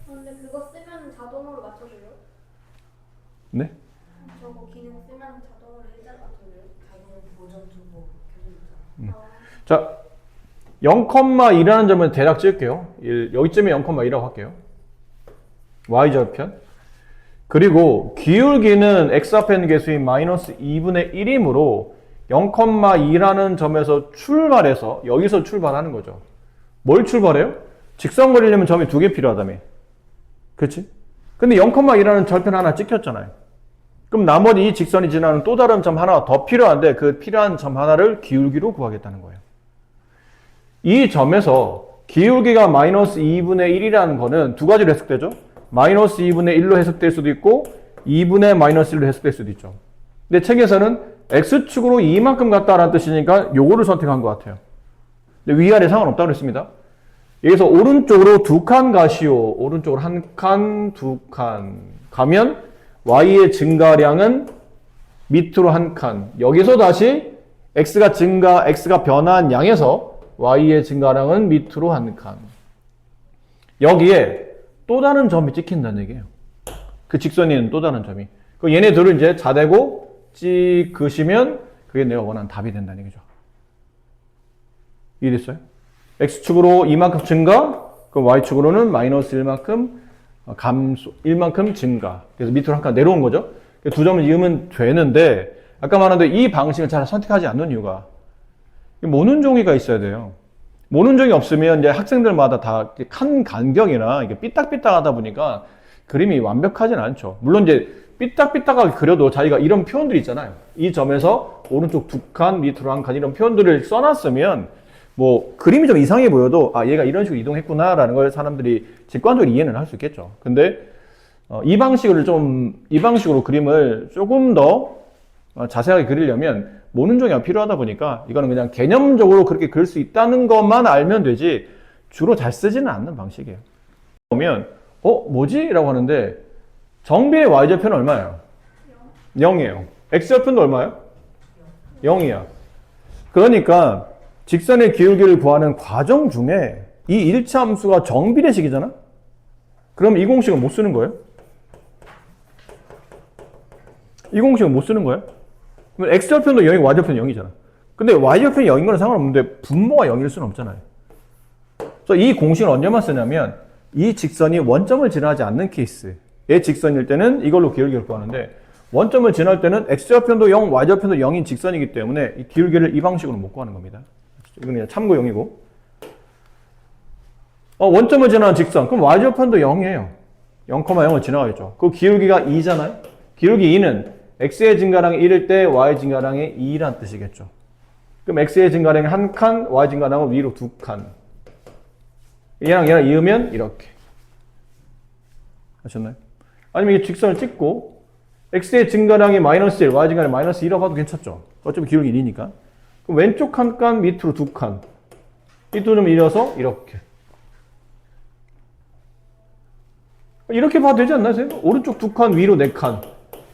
근데 그거 쓰면 자동으로 맞춰줘요? 네? 저거 기능 쓰면 자동으로 일자로 맞춰줘요? 자동 보정 두고 켜져 있잖아. 자, 0,2라는 점을 대략 찍을게요. 여기쯤에 0,2라고 할게요. y절편. 그리고 기울기는 x 앞에 있는 개수인 마이너스 2분의 1이므로 0,2라는 점에서 출발해서 여기서 출발하는 거죠. 뭘 출발해요? 직선 그리려면 점이 2개 필요하다며. 그렇지? 근데 0,2라는 절편 하나 찍혔잖아요. 그럼 나머지 이 직선이 지나는 또 다른 점 하나가 더 필요한데 그 필요한 점 하나를 기울기로 구하겠다는 거예요. 이 점에서 기울기가 마이너스 2분의 1이라는 거는 두 가지로 해석되죠. 마이너스 2분의 1로 해석될 수도 있고 2분의 마이너스 1로 해석될 수도 있죠. 근데 책에서는 X축으로 이만큼 갔다라는 뜻이니까 요거를 선택한 것 같아요. 근데 위아래 상관없다고 그랬습니다. 여기서 오른쪽으로 2칸 가시오. 오른쪽으로 1칸, 2칸 가면 Y의 증가량은 밑으로 1칸. 여기서 다시 X가 변한 양에서 Y의 증가량은 밑으로 1칸. 여기에 또 다른 점이 찍힌다는 얘기예요. 그 직선에 있는 또 다른 점이. 그 얘네들을 이제 자대고 찍으시면 그게 내가 원하는 답이 된다는 얘기죠. 이해됐어요? X축으로 이만큼 증가, 그럼 Y축으로는 마이너스 1만큼 감소, 1만큼 증가. 그래서 밑으로 한 칸 내려온 거죠. 두 점을 이으면 되는데, 아까 말한 대로 이 방식을 잘 선택하지 않는 이유가, 모는 종이가 있어야 돼요. 모는 종이 없으면 이제 학생들마다 다 칸 간격이나 이게 삐딱삐딱하다 보니까 그림이 완벽하진 않죠. 물론 이제 삐딱삐딱하게 그려도 자기가 이런 표현들이 있잖아요. 이 점에서 오른쪽 2칸, 밑으로 1칸 이런 표현들을 써놨으면 뭐 그림이 좀 이상해 보여도 아 얘가 이런 식으로 이동했구나 라는 걸 사람들이 직관적으로 이해는 할 수 있겠죠. 근데 이 방식으로 그림을 조금 더 자세하게 그리려면 모는 종이가 필요하다 보니까 이거는 그냥 개념적으로 그렇게 그릴 수 있다는 것만 알면 되지 주로 잘 쓰지는 않는 방식이에요. 보면 뭐지? 라고 하는데 정비의 y좌표는 얼마예요? 0이에요. x좌표는 얼마예요? 0이야. 그러니까 직선의 기울기를 구하는 과정 중에 이 일차 함수가 정비례식이잖아? 그럼 이 공식은 못 쓰는 거예요? 이 공식은 못 쓰는 거예요? 그럼 x좌표는 0이고 y좌표는 0이잖아. 근데 y좌표는 0인 건 상관없는데 분모가 0일 수는 없잖아요. 그래서 이 공식을 언제만 쓰냐면 이 직선이 원점을 지나지 않는 케이스의 직선일 때는 이걸로 기울기를 구하는데 원점을 지날 때는 x좌표도 0, y좌표도 0인 직선이기 때문에 이 기울기를 이 방식으로 못 구하는 겁니다. 이건 그냥 참고용이고 원점을 지나는 직선 그럼 y좌표도 0이에요. 0,0을 지나가겠죠. 그 기울기가 2잖아요. 기울기 2는 x의 증가량이 1일 때 y의 증가량이 2란 뜻이겠죠. 그럼 x의 증가량이 1칸, y 증가량은 위로 2칸. 얘랑 이으면 이렇게. 아셨나요? 아니면 이 직선을 찍고 x의 증가량이 마이너스 1, y 증가량이 마이너스 2라고 봐도 괜찮죠. 어차피 기울기 1이니까. 그럼 왼쪽 한 칸, 밑으로 2칸. 이 두 점 이려서 이렇게. 이렇게 봐도 되지 않나요? 오른쪽 2칸, 위로 4칸.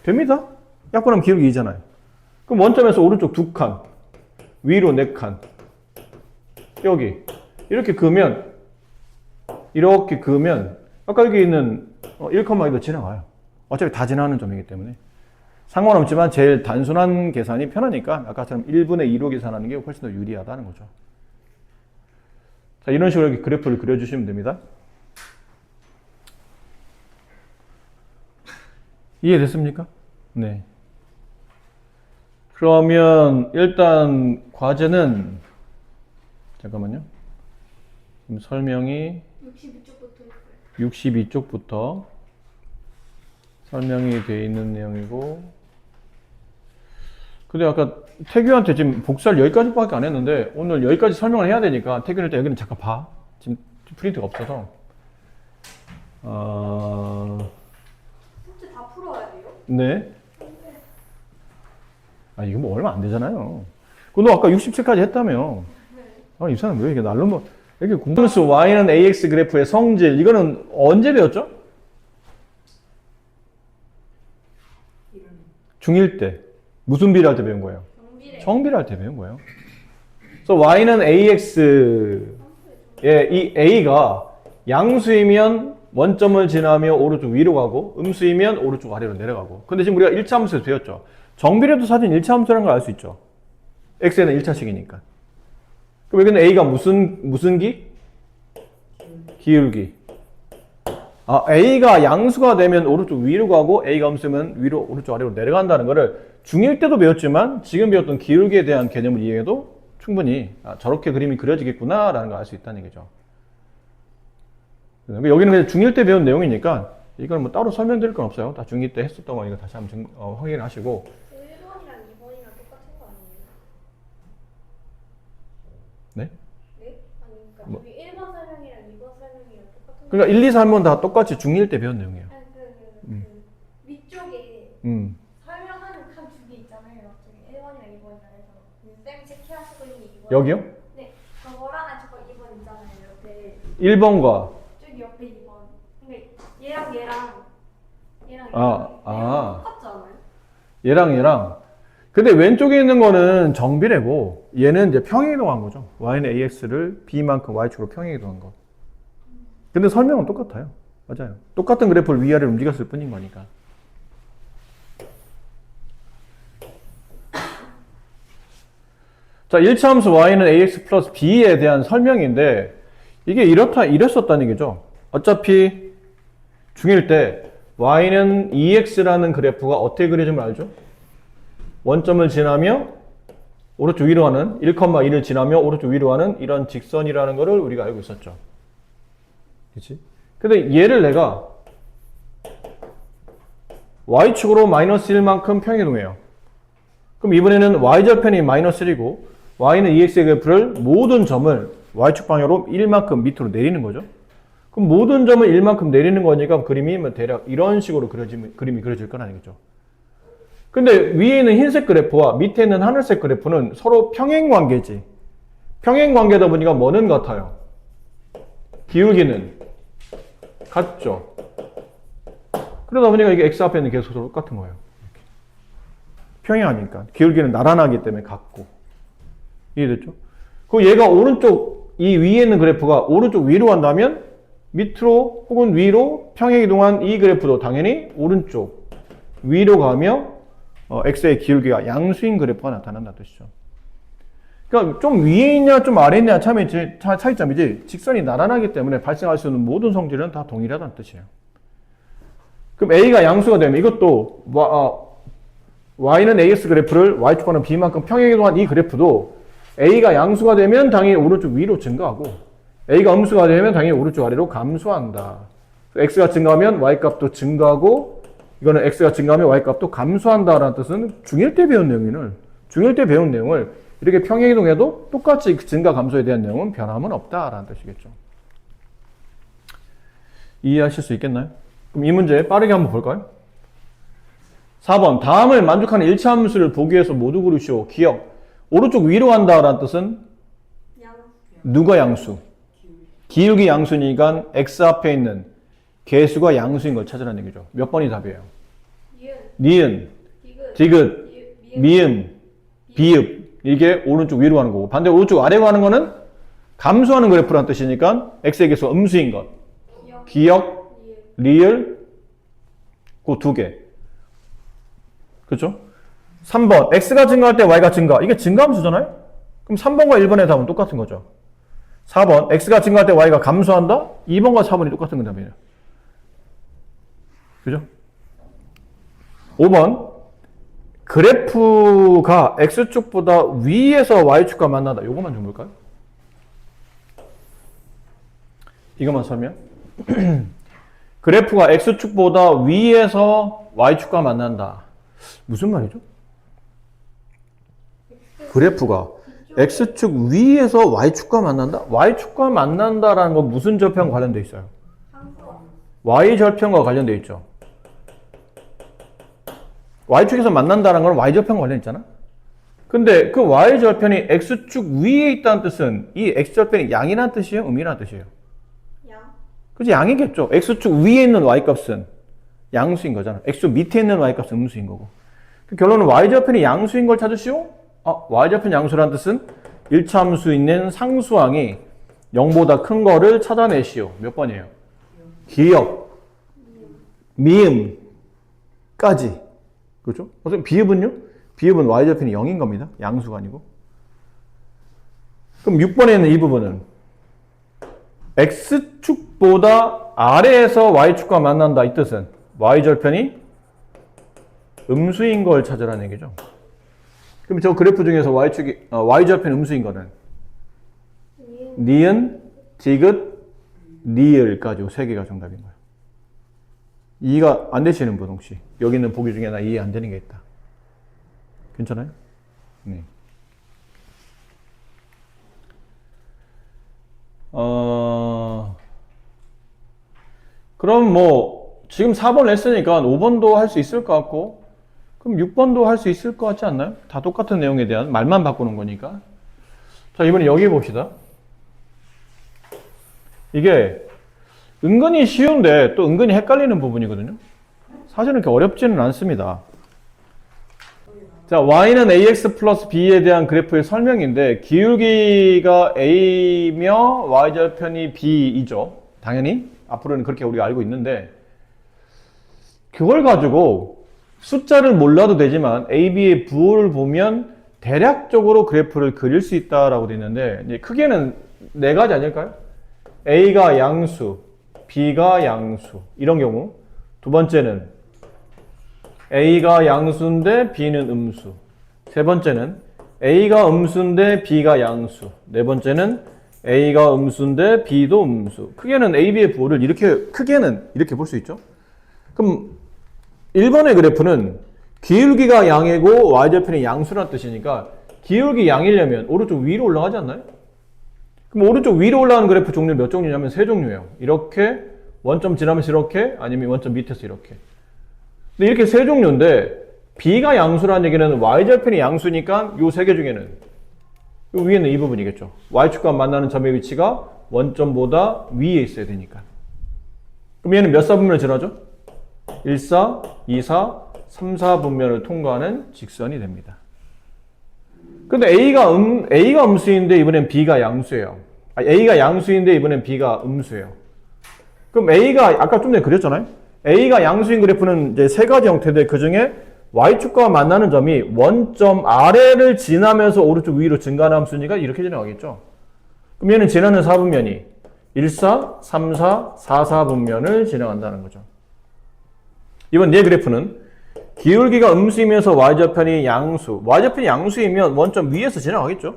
됩니다. 약분하면 기울기 2잖아요. 그럼 원점에서 오른쪽 2칸, 위로 4칸. 여기. 이렇게 그으면 아까 여기 있는 1,2도 지나가요. 어차피 다 지나가는 점이기 때문에. 상관없지만 제일 단순한 계산이 편하니까 아까처럼 1분의 2로 계산하는 게 훨씬 더 유리하다는 거죠. 자, 이런 식으로 이렇게 그래프를 그려주시면 됩니다. 이해됐습니까? 네. 그러면 일단 과제는 잠깐만요. 설명이 62쪽부터 설명이 되어 있는 내용이고 근데 아까 태규한테 지금 복사를 여기까지밖에 안 했는데 오늘 여기까지 설명을 해야 되니까 태규는 일단 여기는 잠깐 봐. 지금 프린트가 없어서 숙제 다 풀어야 돼요? 네. 이거 뭐 얼마 안 되잖아요. 너 아까 60채까지 했다며. 이 사람 왜 이렇게 날로 이렇게 공분수 y는 ax 그래프의 성질 이거는 언제 배웠죠? 중1 때. 무슨 비례할 때 배운 거예요? 정비례할 때 배운 거예요. 그래서 y는 ax의 이 a가 양수이면 원점을 지나며 오른쪽 위로 가고 음수이면 오른쪽 아래로 내려가고. 근데 지금 우리가 1차 함수에서 배웠죠. 정비례도 사실 1차 함수라는 걸 알 수 있죠. x에는 1차식이니까. 그럼 여기는 a가 무슨 기? 기울기. a가 양수가 되면 오른쪽 위로 가고 a가 음수면 위로 오른쪽 아래로 내려간다는 거를 중1 때도 배웠지만 지금 배웠던 기울기에 대한 개념을 이해해도 충분히 저렇게 그림이 그려지겠구나 라는 걸 알 수 있다는 얘기죠. 여기는 그냥 중1 때 배운 내용이니까 이건 뭐 따로 설명드릴 건 없어요. 다 중2 때 했었던 거 이거 다시 한번 확인하시고 1번이랑 2번이랑 똑같은 거 아니에요? 네? 네? 아니 그러니까 뭐. 여기 1번 설명이랑 2번 설명이랑 똑같은 거 그러니까 1, 2, 3번 다 똑같이 중1 때 배운 내용이에요. 아니 위쪽에 설명하는 칸 두 개 있잖아요. 저기 1번이랑 2번이랑 해서 쌤이 체크하시고 있는 2번. 여기요? 네. 저거랑 저거 2번 있잖아요. 옆에 1번과 저기 옆에 2번. 근데 얘랑 아. 똑같지 않아요? 얘랑 근데 왼쪽에 있는 거는 정비례고 얘는 이제 평행이동한 거죠. y는 ax를 b만큼 y축으로 평행이동한 거. 근데 설명은 똑같아요. 맞아요. 똑같은 그래프를 위아래로 움직였을 뿐인 거니까. 자, 1차 함수 y는 ax 플러스 b에 대한 설명인데 이게 이랬었다는 얘기죠. 어차피 중1 때 y는 2x라는 그래프가 어떻게 그려지면 알죠? 원점을 지나며 오른쪽 위로 가는 1,1을 지나며 오른쪽 위로 가는 이런 직선이라는 거를 우리가 알고 있었죠. 그치? 근데 얘를 내가 y축으로 마이너스 1만큼 평행이동해요. 그럼 이번에는 y절편이 마이너스 1이고 y는 2x의 그래프를 모든 점을 y축 방향으로 1만큼 밑으로 내리는 거죠. 그럼 모든 점을 1만큼 내리는 거니까 그림이 대략 이런 식으로 그림이 그려질 건 아니겠죠. 근데 위에 있는 흰색 그래프와 밑에 있는 하늘색 그래프는 서로 평행관계지. 평행관계다 보니까 뭐는 같아요? 기울기는 같죠. 그러다 보니까 이게 x 앞에 있는 계속 똑같은 거예요. 이렇게. 평행하니까. 기울기는 나란하기 때문에 같고. 이해됐죠? 그리고 얘가 오른쪽, 이 위에 있는 그래프가 오른쪽 위로 간다면 밑으로 혹은 위로 평행이동한 이 그래프도 당연히 오른쪽 위로 가며 x의 기울기가 양수인 그래프가 나타난다는 뜻이죠. 그러니까 좀 위에 있냐 좀 아래에 있냐 차이점이지 직선이 나란하기 때문에 발생할 수 있는 모든 성질은 다 동일하다는 뜻이에요. 그럼 a가 양수가 되면 이것도 y는 ax 그래프를 y축과는 b만큼 평행이동한 이 그래프도 a가 양수가 되면 당연히 오른쪽 위로 증가하고 a가 음수가 되면 당연히 오른쪽 아래로 감소한다. x가 증가하면 y값도 증가하고 이거는 x가 증가하면 y값도 감소한다라는 뜻은 중1 때 배운 내용을 이렇게 평행이동해도 똑같이 증가 감소에 대한 내용은 변함은 없다라는 뜻이겠죠. 이해하실 수 있겠나요? 그럼 이 문제 빠르게 한번 볼까요? 4번 다음을 만족하는 1차 함수를 보기 위해서 모두 고르시오. 기억 오른쪽 위로 간다라는 뜻은 누가 양수? 기울기 양수니까 x 앞에 있는 개수가 양수인 걸 찾으라는 얘기죠. 몇 번이 답이에요? 니은, 디귿, 미음, 비읍. 이게 오른쪽 위로 가는 거고 반대 오른쪽 아래로 가는 거는 감소하는 그래프라는 뜻이니까 x의 개수가 음수인 것. 기역, 리을, 그 두 개. 그렇죠? 3번 x가 증가할 때 y가 증가. 이게 증가함수잖아요? 그럼 3번과 1번의 답은 똑같은 거죠. 4번 x가 증가할 때 y가 감소한다? 2번과 4번이 똑같은 답이에요. 그죠? 5번 그래프가 x축보다 위에서 y축과 만난다. 요것만 좀 볼까요? 이것만 설명. 그래프가 x축보다 위에서 y축과 만난다. 무슨 말이죠? 그래프가 x축 위에서 y축과 만난다? y축과 만난다라는 건 무슨 절편과 관련되어 있어요? y절편과 관련되어 있죠. y축에서 만난다는 건 y절편과 관련 있잖아? 근데 그 y절편이 x축 위에 있다는 뜻은 이 x절편이 양이라는 뜻이에요? 음이라는 뜻이에요? 양. 그치, 양이겠죠. x축 위에 있는 y값은 양수인 거잖아. x축 밑에 있는 y값은 음수인 거고. 그 결론은 y절편이 양수인 걸 찾으시오? y절편 양수라는 뜻은 1차 함수 있는 상수항이 0보다 큰 거를 찾아내시오. 몇 번이에요? 기역, 미음까지. 그렇죠? 어차피 비읍은요? 비읍은 y절편이 0인 겁니다. 양수가 아니고. 그럼 6번에 있는 이 부분은 x축보다 아래에서 y축과 만난다. 이 뜻은 y절편이 음수인 걸 찾으라는 얘기죠. 그럼 저 그래프 중에서 y절편 음수인 거는 니은, 디귿, 리을까지 세 개가 정답인 거예요. 이해가 안 되시는 분 혹시 여기 있는 보기 중에 나 이해 안 되는 게 있다. 괜찮아요? 네. 그럼 뭐 지금 4번 했으니까 5번도 할 수 있을 것 같고 그럼 6번도 할 수 있을 것 같지 않나요? 다 똑같은 내용에 대한 말만 바꾸는 거니까. 자, 이번에 여기 봅시다. 이게 은근히 쉬운데 또 은근히 헷갈리는 부분이거든요. 사실은 그렇게 어렵지는 않습니다. 자, y는 ax 플러스 b에 대한 그래프의 설명인데 기울기가 a며 y절편이 b이죠. 당연히 앞으로는 그렇게 우리가 알고 있는데 그걸 가지고 숫자를 몰라도 되지만 a, b의 부호를 보면 대략적으로 그래프를 그릴 수 있다라고 되어 있는데 이제 크게는 네 가지 아닐까요? a가 양수, b가 양수 이런 경우. 두 번째는 a가 양수인데 b는 음수. 세 번째는 a가 음수인데 b가 양수. 네 번째는 a가 음수인데 b도 음수. 크게는 a, b의 부호를 크게는 이렇게 볼 수 있죠. 그럼 1번의 그래프는 기울기가 양이고 y절편이 양수라는 뜻이니까 기울기 양이려면 오른쪽 위로 올라가지 않나요? 그럼 오른쪽 위로 올라가는 그래프 종류 몇 종류냐면 세 종류예요. 이렇게 원점 지나면서 이렇게 아니면 원점 밑에서 이렇게. 근데 이렇게 세 종류인데 b가 양수라는 얘기는 y절편이 양수니까 요 세 개 중에는 요 위에는 이 부분이겠죠. y축과 만나는 점의 위치가 원점보다 위에 있어야 되니까. 그럼 얘는 몇 사분면을 지나죠? 1, 4, 2, 4, 3, 4분면을 통과하는 직선이 됩니다. 근데 A가 음수인데 이번엔 B가 양수예요. A가 양수인데 이번엔 B가 음수예요. 그럼 A가 아까 좀 전에 그렸잖아요. A가 양수인 그래프는 이제 세 가지 형태인데 그 중에 Y축과 만나는 점이 원점 아래를 지나면서 오른쪽 위로 증가하는 함수니까 이렇게 지나가겠죠. 그럼 얘는 지나는 4분면이 1, 4, 3, 4, 4, 4분면을 지나간다는 거죠. 이번 얘 그래프는 기울기가 음수이면서 y절편이 양수. y절편이 양수이면 원점 위에서 지나가겠죠.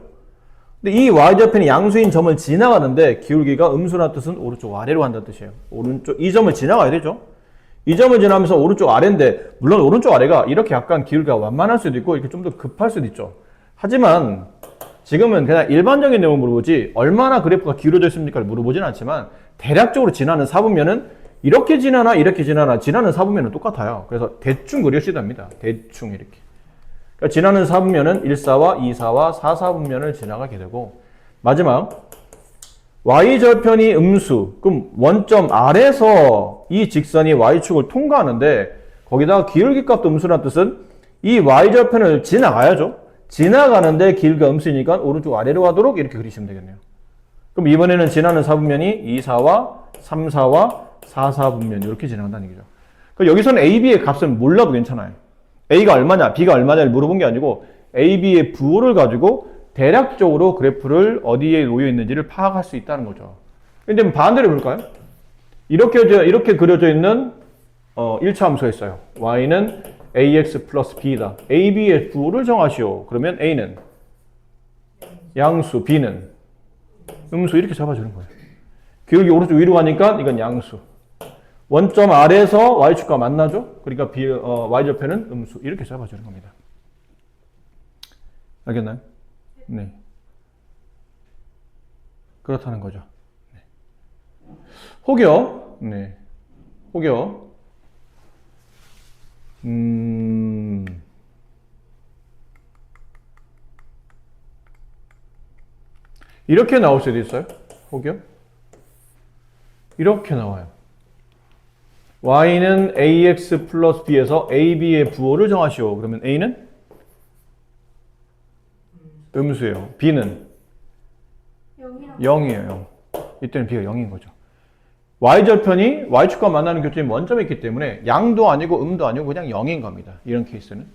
근데 이 y절편이 양수인 점을 지나가는데 기울기가 음수라는 뜻은 오른쪽 아래로 간다는 뜻이에요. 이 점을 지나가야 되죠. 이 점을 지나면서 오른쪽 아래인데 물론 오른쪽 아래가 이렇게 약간 기울기가 완만할 수도 있고 이렇게 좀 더 급할 수도 있죠. 하지만 지금은 그냥 일반적인 내용을 물어보지 얼마나 그래프가 기울어져 있습니까? 물어보진 않지만 대략적으로 지나는 4분면은 이렇게 지나나 이렇게 지나나 지나는 4분면은 똑같아요. 그래서 대충 그려주셔도 됩니다. 대충 이렇게. 그러니까 지나는 4분면은 1, 4와 2, 4와 4, 4분면을 지나가게 되고 마지막 y절편이 음수. 그럼 원점 아래서 이 직선이 y축을 통과하는데 거기다가 기울기 값도 음수라는 뜻은 이 y절편을 지나가야죠. 지나가는데 기울기가 음수니까 오른쪽 아래로 가도록 이렇게 그리시면 되겠네요. 그럼 이번에는 지나는 4분면이 2, 4와 3, 4와 4, 4분면 이렇게 지나간다는 얘기죠. 그러니까 여기서는 A, B의 값을 몰라도 괜찮아요. A가 얼마냐, B가 얼마냐를 물어본 게 아니고 A, B의 부호를 가지고 대략적으로 그래프를 어디에 놓여 있는지를 파악할 수 있다는 거죠. 근데 반대로 볼까요? 이렇게 그려져 있는 1차 함수가 있어요. y는 ax 플러스 b다. A, B의 부호를 정하시오. 그러면 A는 양수, B는 음수 이렇게 잡아주는 거예요. 기울기 오른쪽 위로 가니까 이건 양수. 원점 아래에서 y축과 만나죠? 그러니까 y절편은 음수. 이렇게 잡아주는 겁니다. 알겠나요? 네. 그렇다는 거죠. 네. 혹여, 네. 혹여, 이렇게 나올 수도 있어요. 혹여. 이렇게 나와요. y는 ax 플러스 b에서 ab의 부호를 정하시오. 그러면 a는 음수예요. b는 0이에요. 0. 이때는 b가 0인 거죠. y절편이 y축과 만나는 교점이 원점에 있기 때문에 양도 아니고 음도 아니고 그냥 0인 겁니다. 이런 케이스는.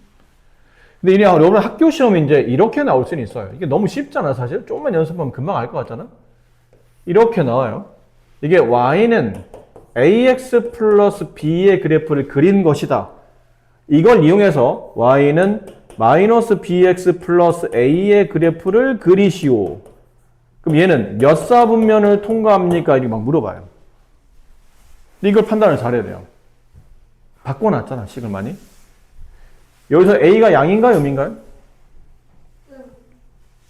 근데 여러분 학교 시험이 이제 이렇게 나올 수는 있어요. 이게 너무 쉽잖아, 사실. 조금만 연습하면 금방 알 것 같잖아. 이렇게 나와요. 이게 y는 ax 플러스 b의 그래프를 그린 것이다. 이걸 이용해서 y는 마이너스 bx 플러스 a의 그래프를 그리시오. 그럼 얘는 몇 사분면을 통과합니까? 이렇게 막 물어봐요. 근데 이걸 판단을 잘해야 돼요. 바꿔놨잖아, 식을 많이. 여기서 a가 양인가요, 음인가요?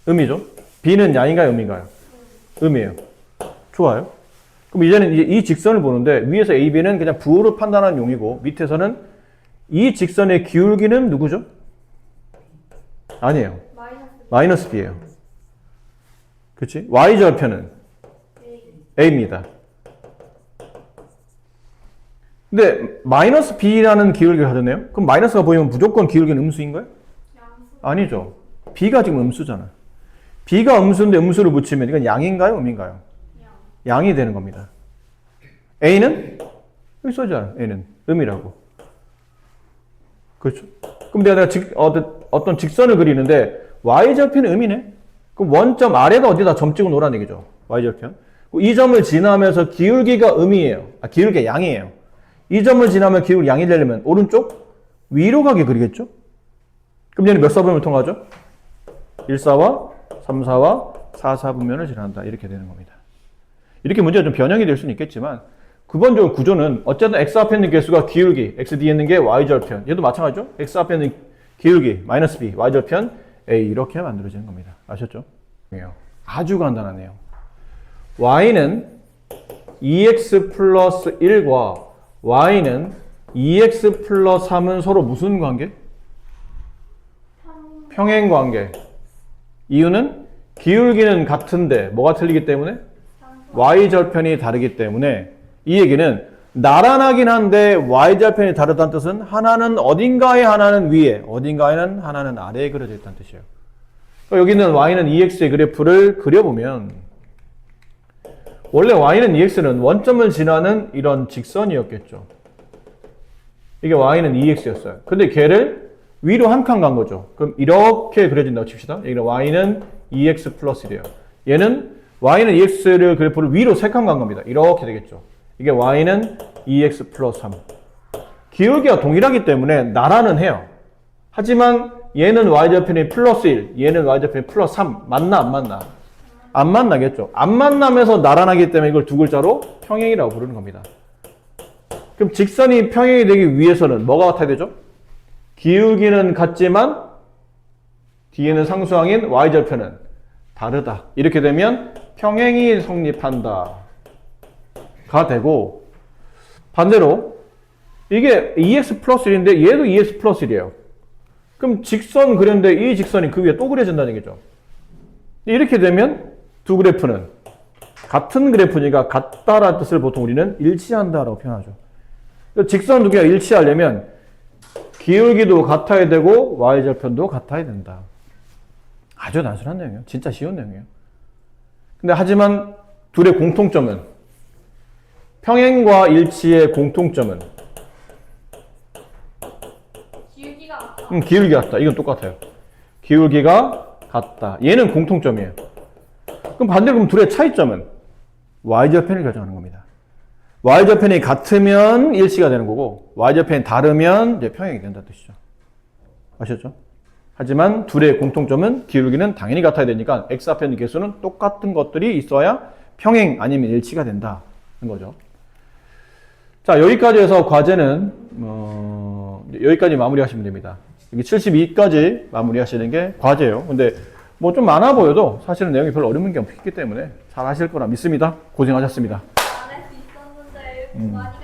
음이죠. b는 양인가요, 음인가요? 음이에요. 좋아요. 그럼 이제는 이 직선을 보는데 위에서 A, B는 그냥 부호를 판단하는 용이고 밑에서는 이 직선의 기울기는 누구죠? 아니에요. 마이너스 b예요. 그렇지? y절편은 a입니다. 근데 마이너스 b라는 기울기를 하잖아요. 그럼 마이너스가 보이면 무조건 기울기는 음수인가요? 아니죠. b가 지금 음수잖아. b가 음수인데 음수를 붙이면 이건 양인가요? 음인가요? 양이 되는 겁니다. a는? 여기 써있잖아. a는 음이라고. 그렇죠. 그럼 내가 어떤 직선을 그리는데 y절편이 음이네? 그럼 원점 아래다 어디다 점 찍어 놓으라는 얘기죠. y절편. 이 점을 지나면서 기울기가 음이에요. 기울기가 양이에요. 이 점을 지나면 기울기 양이 되려면 오른쪽 위로 가게 그리겠죠? 그럼 얘는 몇 사분면을 통하죠? 1사와 3사와 4사분면을 지난다. 이렇게 되는 겁니다. 이렇게 문제가 좀 변형이 될 수는 있겠지만 기본적으로 구조는 어쨌든 x 앞에 있는 개수가 기울기, x 뒤에 있는 게 y절편. 얘도 마찬가지죠? x 앞에 있는 기울기, 마이너스 b, y절편 a 이렇게 만들어지는 겁니다. 아셨죠? 아주 간단하네요. y는 2x 플러스 1과 y는 2x 플러스 3은 서로 무슨 관계? 평행 관계. 이유는 기울기는 같은데 뭐가 틀리기 때문에? y절편이 다르기 때문에 이 얘기는 나란하긴 한데 y절편이 다르다는 뜻은 하나는 어딘가에 하나는 위에, 어딘가에는 하나는 아래에 그려져 있다는 뜻이에요. 그러니까 여기는 y는 2x의 그래프를 그려보면 원래 y는 2x는 원점을 지나는 이런 직선이었겠죠. 이게 y는 2x였어요. 근데 걔를 위로 한 칸 간 거죠. 그럼 이렇게 그려진다고 칩시다. 여기는 y는 2x 플러스 1이에요. 얘는 y는 2x를 그래프를 위로 3칸 간 겁니다. 이렇게 되겠죠. 이게 y는 2x 플러스 3. 기울기가 동일하기 때문에 나란은 해요. 하지만 얘는 y절편이 플러스 1, 얘는 y절편이 플러스 3. 맞나 안 맞나? 안 만나겠죠. 안 만나면서 나란하기 때문에 이걸 두 글자로 평행이라고 부르는 겁니다. 그럼 직선이 평행이 되기 위해서는 뭐가 같아야 되죠? 기울기는 같지만 뒤에는 상수항인 y절편은 다르다. 이렇게 되면 평행이 성립한다. 가 되고 반대로 이게 2x 플러스 1인데 얘도 2x 플러스 1이에요. 그럼 직선 그렸는데 이 직선이 그 위에 또 그려진다는 얘기죠. 이렇게 되면 두 그래프는 같은 그래프니까 같다라는 뜻을 보통 우리는 일치한다라고 표현하죠. 직선 두 개가 일치하려면 기울기도 같아야 되고 y절편도 같아야 된다. 아주 단순한 내용이에요. 진짜 쉬운 내용이에요. 근데 하지만 둘의 공통점은 평행과 일치의 공통점은 기울기가 같다. 기울기가 같다. 이건 똑같아요. 기울기가 같다. 얘는 공통점이에요. 그럼 반대로 그럼 둘의 차이점은 y절편을 결정하는 겁니다. y절편이 같으면 일치가 되는 거고 y절편이 다르면 이제 평행이 된다는 뜻이죠. 아셨죠? 하지만 둘의 공통점은 기울기는 당연히 같아야 되니까 x 앞에 있는 개수는 똑같은 것들이 있어야 평행 아니면 일치가 된다는 거죠. 자, 여기까지 해서 과제는 여기까지 마무리하시면 됩니다. 여기 72까지 마무리하시는 게 과제예요. 근데 뭐 좀 많아 보여도 사실은 내용이 별로 어려운 게 없기 때문에 잘 하실 거라 믿습니다. 고생하셨습니다. 안 할 수 있었는데 많이